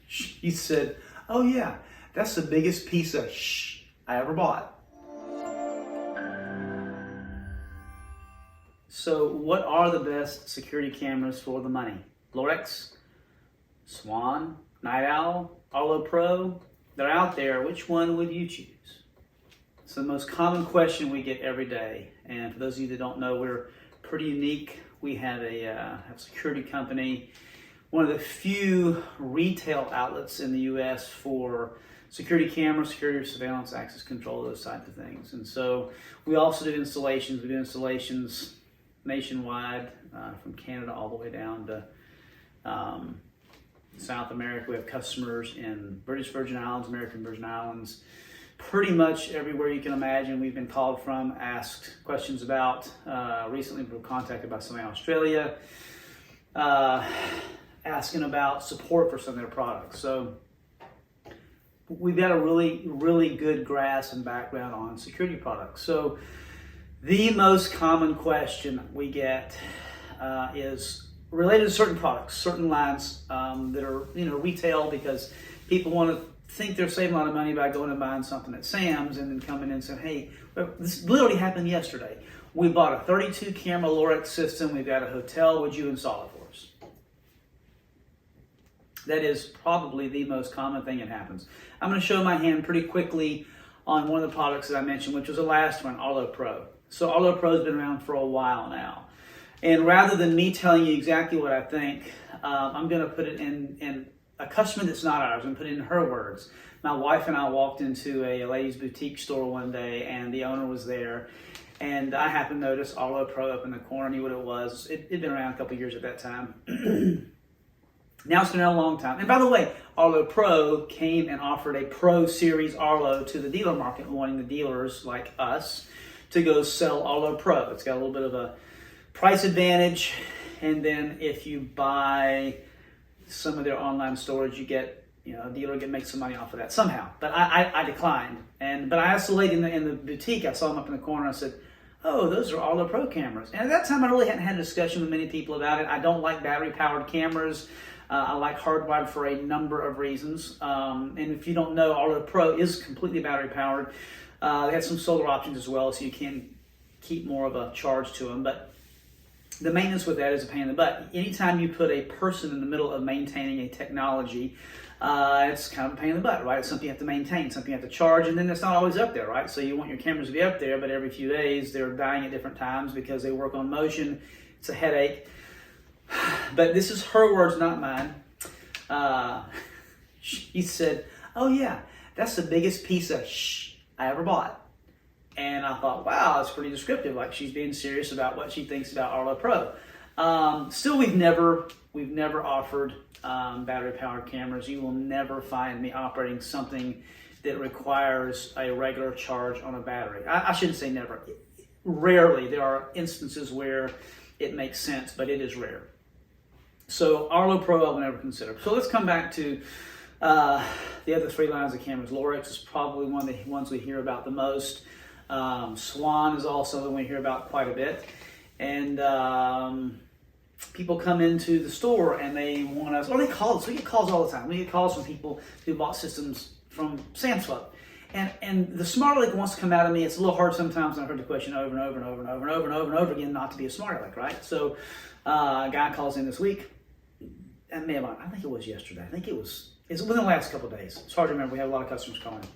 She said, "Oh yeah, that's the biggest piece of shh I ever bought." So what are the best security cameras for the money? Lorex, Swann, Night Owl, Arlo Pro? They're out there. Which one would you choose? It's the most common question we get every day. And for those of you that don't know, we're pretty unique. We have a security company, one of the few retail outlets in the U.S. for security cameras, security surveillance, access control, those types of things. And so we also do installations. We do installations nationwide, from Canada all the way down to South America. We have customers in British Virgin Islands, American Virgin Islands, pretty much everywhere you can imagine. We've been called from, asked questions about. Recently we were contacted by somebody in Australia, asking about support for some of their products. So we've got a really, really good grasp and background on security products. So the most common question we get is related to certain products, certain lines that are retail, because people want to think they're saving a lot of money by going and buying something at Sam's and then coming in and saying, "Hey, this literally happened yesterday. We bought a 32 camera Lorex system. We've got a hotel. Would you install it for us?" That is probably the most common thing that happens. I'm going to show my hand pretty quickly on one of the products that I mentioned, which was the last one, Arlo Pro. So Arlo Pro has been around for a while now. And rather than me telling you exactly what I think, I'm going to put it in a customer that's not ours. I'm going to put it in her words. My wife and I walked into a ladies' boutique store one day, and the owner was there. And I happened to notice Arlo Pro up in the corner, knew what it was. It'd been around a couple of years at that time. Now it's been around a long time. And by the way, Arlo Pro came and offered a Pro Series Arlo to the dealer market, wanting the dealers like us to go sell Arlo Pro. It's got a little bit of a price advantage, and then if you buy some of their online storage, you get, a dealer can make some money off of that somehow. But I declined, but I asked the lady in the boutique. I saw them up in the corner. I said, "Oh, those are Arlo Pro cameras." And at that time, I really hadn't had a discussion with many people about it. I don't like battery-powered cameras. I like hardwired for a number of reasons. And if you don't know, Arlo Pro is completely battery-powered. They have some solar options as well, so you can keep more of a charge to them. But the maintenance with that is a pain in the butt. Anytime you put a person in the middle of maintaining a technology, it's kind of a pain in the butt, right? It's something you have to maintain, something you have to charge, and then it's not always up there, right? So you want your cameras to be up there, but every few days they're dying at different times because they work on motion. It's a headache. But this is her words, not mine. She said, "Oh yeah, that's the biggest piece of shh I ever bought." And I thought, wow, that's pretty descriptive. Like, she's being serious about what she thinks about Arlo Pro. Still, we've never offered battery-powered cameras. You will never find me operating something that requires a regular charge on a battery. I shouldn't say never. Rarely. There are instances where it makes sense, but it is rare. So Arlo Pro I will never consider. So let's come back to the other three lines of cameras. Lorex is probably one of the ones we hear about the most. Swann is also the one we hear about quite a bit. And people come into the store and they want us, or they call us. We get calls all the time. We get calls from people who bought systems from Sam's Club. And the smart aleck wants to come out of me. It's a little hard sometimes, and I've heard the question over and over and over and over and over and over and over again not to be a smart aleck, right? So a guy calls in this week, and man, I think it was yesterday. I think it's within the last couple of days. It's hard to remember. We have a lot of customers calling.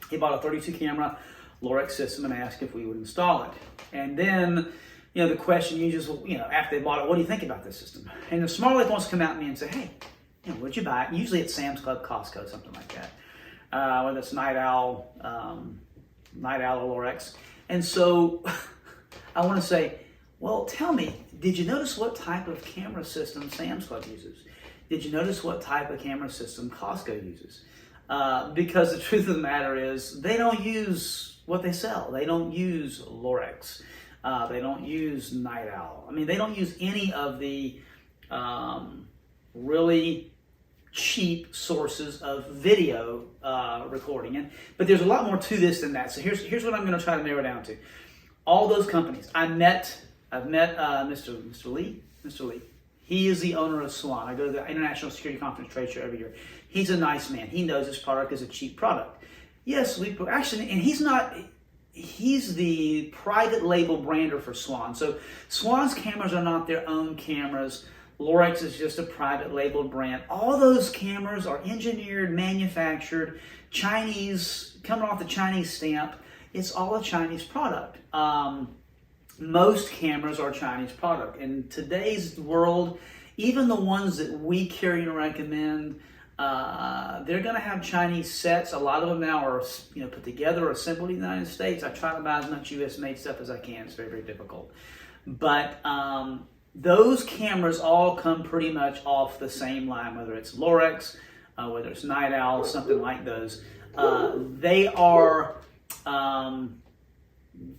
He bought a 32 camera Lorex system and asked if we would install it. And then, the question you just, after they bought it, what do you think about this system? And the smart aleck wants to come out to me and say, "Hey, what'd you buy?" Usually it's Sam's Club, Costco, something like that. Whether it's Night Owl or Lorex. And so I want to say, well, tell me, did you notice what type of camera system Sam's Club uses? Did you notice what type of camera system Costco uses? Because the truth of the matter is, they don't use what they sell. They don't use Lorex. They don't use Night Owl. I mean, they don't use any of the really cheap sources of video recording. But there's a lot more to this than that. So here's what I'm going to try to narrow down to. All those companies. I've met Mr. Lee. He is the owner of Swann. I go to the International Security Conference trade show every year. He's a nice man. He knows his product is a cheap product. Yes, actually, and he's the private label brander for Swann. So Swann's cameras are not their own cameras. Lorex is just a private label brand. All those cameras are engineered, manufactured, Chinese, coming off the Chinese stamp. It's all a Chinese product. Most cameras are Chinese product. In today's world, even the ones that we carry and recommend, they're going to have Chinese sets. A lot of them now are, put together or assembled in the United States. I try to buy as much U.S. made stuff as I can. It's very, very difficult. But those cameras all come pretty much off the same line, whether it's Lorex, whether it's Night Owl, something like those. They are,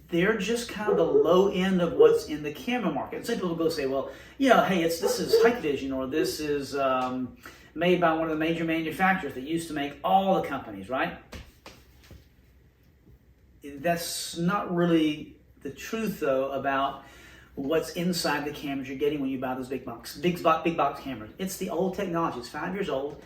they're just kind of the low end of what's in the camera market. Some people go say, well, hey, this is Hikvision, or this is made by one of the major manufacturers that used to make all the companies, right? That's not really the truth, though, about what's inside the cameras you're getting when you buy those big box cameras. It's the old technology. It's 5 years old.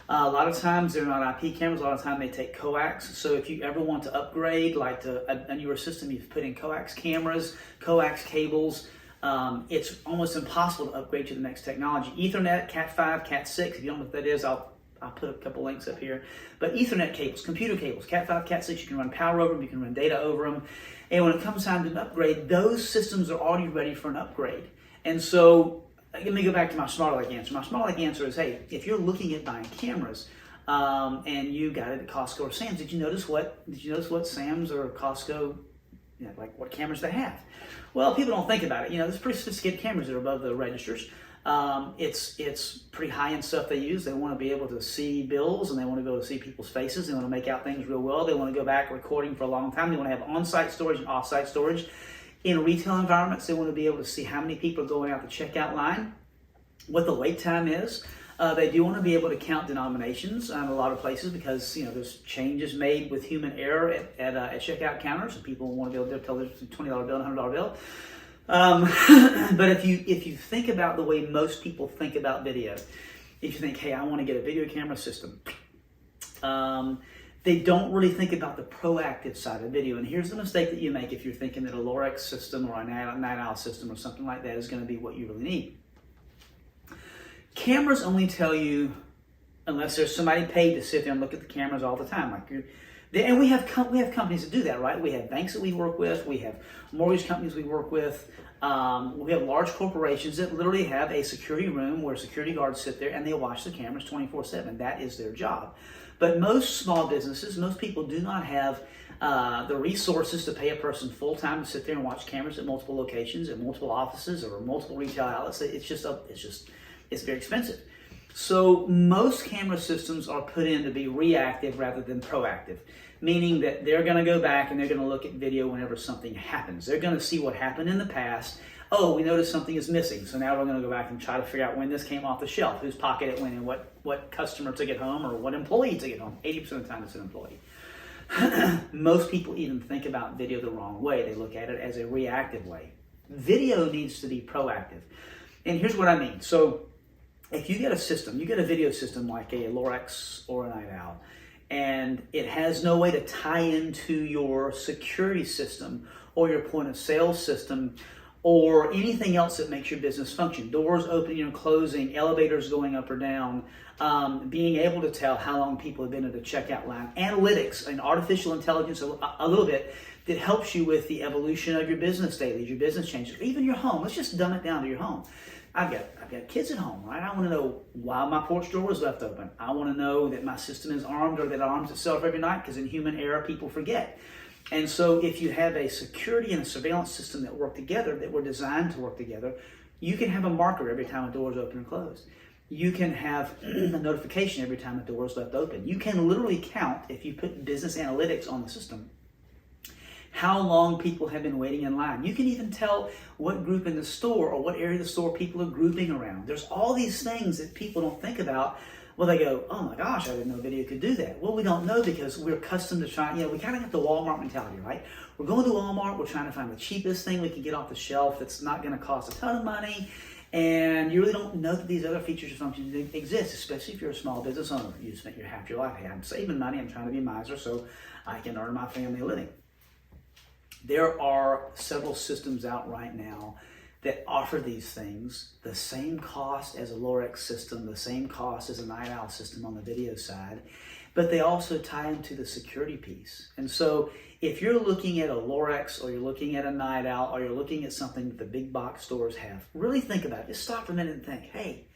A lot of times they're not IP cameras. A lot of times they take coax. So if you ever want to upgrade, like to a newer system, you've put in coax cameras, coax cables. It's almost impossible to upgrade to the next technology. Ethernet, Cat5, Cat6. If you don't know what that is, I'll put a couple links up here. But Ethernet cables, computer cables, Cat5, Cat6, you can run power over them, you can run data over them. And when it comes time to an upgrade, those systems are already ready for an upgrade. And so, let me go back to my smart aleck answer. My smart aleck answer is, hey, if you're looking at buying cameras and you got it at Costco or Sam's, did you notice what Sam's or Costco, like what cameras they have? Well, people don't think about it. There's pretty sophisticated cameras that are above the registers. It's pretty high-end stuff they use. They want to be able to see bills, and they want to be able to see people's faces. They want to make out things real well. They want to go back recording for a long time. They want to have on-site storage and off-site storage. In retail environments, they want to be able to see how many people are going out the checkout line, what the wait time is. They do want to be able to count denominations in a lot of places because there's changes made with human error at checkout counters, and people want to be able to tell there's a $20 bill and a $100 bill. But if you think about the way most people think about video, if you think, hey, I want to get a video camera system, they don't really think about the proactive side of video. And here's the mistake that you make if you're thinking that a Lorex system or a Night Owl system or something like that is going to be what you really need. Cameras only tell you, unless there's somebody paid to sit there and look at the cameras all the time, and we have companies that do that, right? We have banks that we work with. We have mortgage companies we work with. We have large corporations that literally have a security room where security guards sit there and they watch the cameras 24/7. That is their job. But most small businesses, most people do not have the resources to pay a person full-time to sit there and watch cameras at multiple locations, at multiple offices, or multiple retail outlets. It's very expensive. So most camera systems are put in to be reactive rather than proactive, meaning that they're going to go back and they're going to look at video whenever something happens. They're going to see what happened in the past. Oh, we noticed something is missing, so now we're going to go back and try to figure out when this came off the shelf, whose pocket it went in, what customer took it home, or what employee took it home. 80% of the time it's an employee. Most people even think about video the wrong way. They look at it as a reactive way. Video needs to be proactive. And here's what I mean. So if you get a system, you get a video system like a Lorex or a Night Owl, and it has no way to tie into your security system or your point of sale system or anything else that makes your business function. Doors opening and closing, elevators going up or down, being able to tell how long people have been at a checkout line, analytics and artificial intelligence a little bit that helps you with the evolution of your business daily, your business changes, even your home. Let's just dumb it down to your home. I've got kids at home, right? I want to know why my porch door was left open. I want to know that my system is armed or that it arms itself every night, because in human error, people forget. And so if you have a security and a surveillance system that work together, that were designed to work together, you can have a marker every time a door is open or closed. You can have a notification every time a door is left open. You can literally count, if you put business analytics on the system, how long people have been waiting in line. You can even tell what group in the store or what area of the store people are grouping around. There's all these things that people don't think about. Well, they go, oh my gosh, I didn't know video could do that. Well, we don't know because we're accustomed to trying, we kind of have the Walmart mentality, right? We're going to Walmart, we're trying to find the cheapest thing we can get off the shelf that's not going to cost a ton of money, and you really don't know that these other features or functions exist, especially if you're a small business owner. You spent your half your life, hey, I'm saving money, I'm trying to be a miser so I can earn my family a living. There are several systems out right now that offer these things, the same cost as a Lorex system, the same cost as a Night Owl system on the video side, but they also tie into the security piece. And so if you're looking at a Lorex or you're looking at a Night Owl or you're looking at something that the big box stores have, really think about it. Just stop for a minute and think, hey,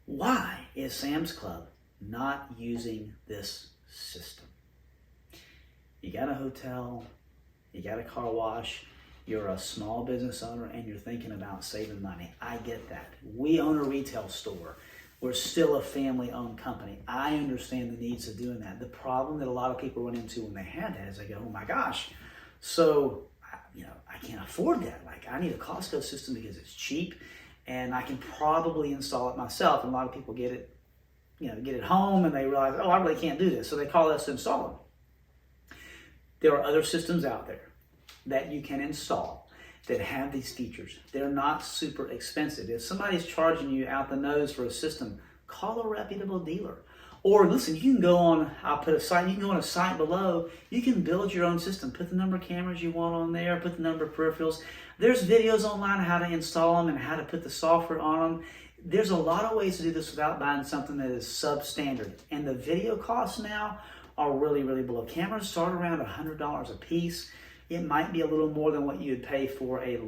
why is Sam's Club not using this system? You got a hotel, you got a car wash, you're a small business owner and you're thinking about saving money. I get that. We own a retail store. We're still a family-owned company. I understand the needs of doing that. The problem that a lot of people run into when they have that is they go, oh my gosh, so I can't afford that. Like, I need a Costco system because it's cheap and I can probably install it myself. And a lot of people get it home and they realize, oh, I really can't do this. So they call us to install them. There are other systems out there that you can install that have these features. They're not super expensive. If somebody's charging you out the nose for a system, call a reputable dealer. Or listen, you can go on, I'll put a site, you can go on a site below, you can build your own system. Put the number of cameras you want on there, put the number of peripherals. There's videos online on how to install them and how to put the software on them. There's a lot of ways to do this without buying something that is substandard. And the video costs now are really, really below. Cameras start around $100 a piece. It might be a little more than what you would pay for a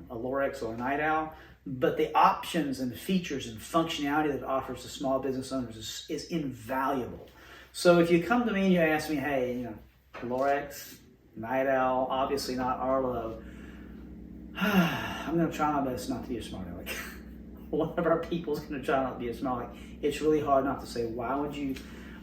Lorex or a Night Owl, but the options and the features and functionality that it offers to small business owners is invaluable. So if you come to me and you ask me, hey, Lorex, Night Owl, obviously not Arlo, I'm going to try my best not to be a smart aleck. One of our people is going to try not to be a smart aleck. It's really hard not to say, why would you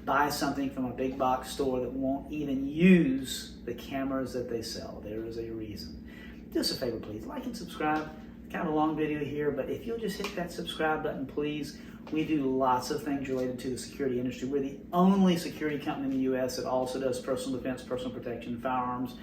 buy something from a big box store that won't even use the cameras that they sell? There is a reason. Do us a favor, please. Like and subscribe. Kind of a long video here, but if you'll just hit that subscribe button, please. We do lots of things related to the security industry. We're the only security company in the U.S. that also does personal defense, personal protection, and firearms.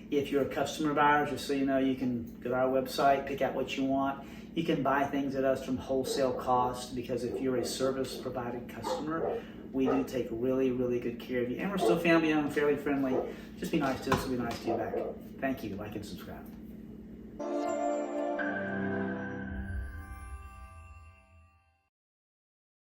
If you're a customer of ours, just so you know, you can go to our website, pick out what you want. You can buy things at us from wholesale cost, because if you're a service provided customer, we do take really, really good care of you. And we're still family owned, fairly friendly. Just be nice to us, we'll be nice to you back. Thank you. Like and subscribe.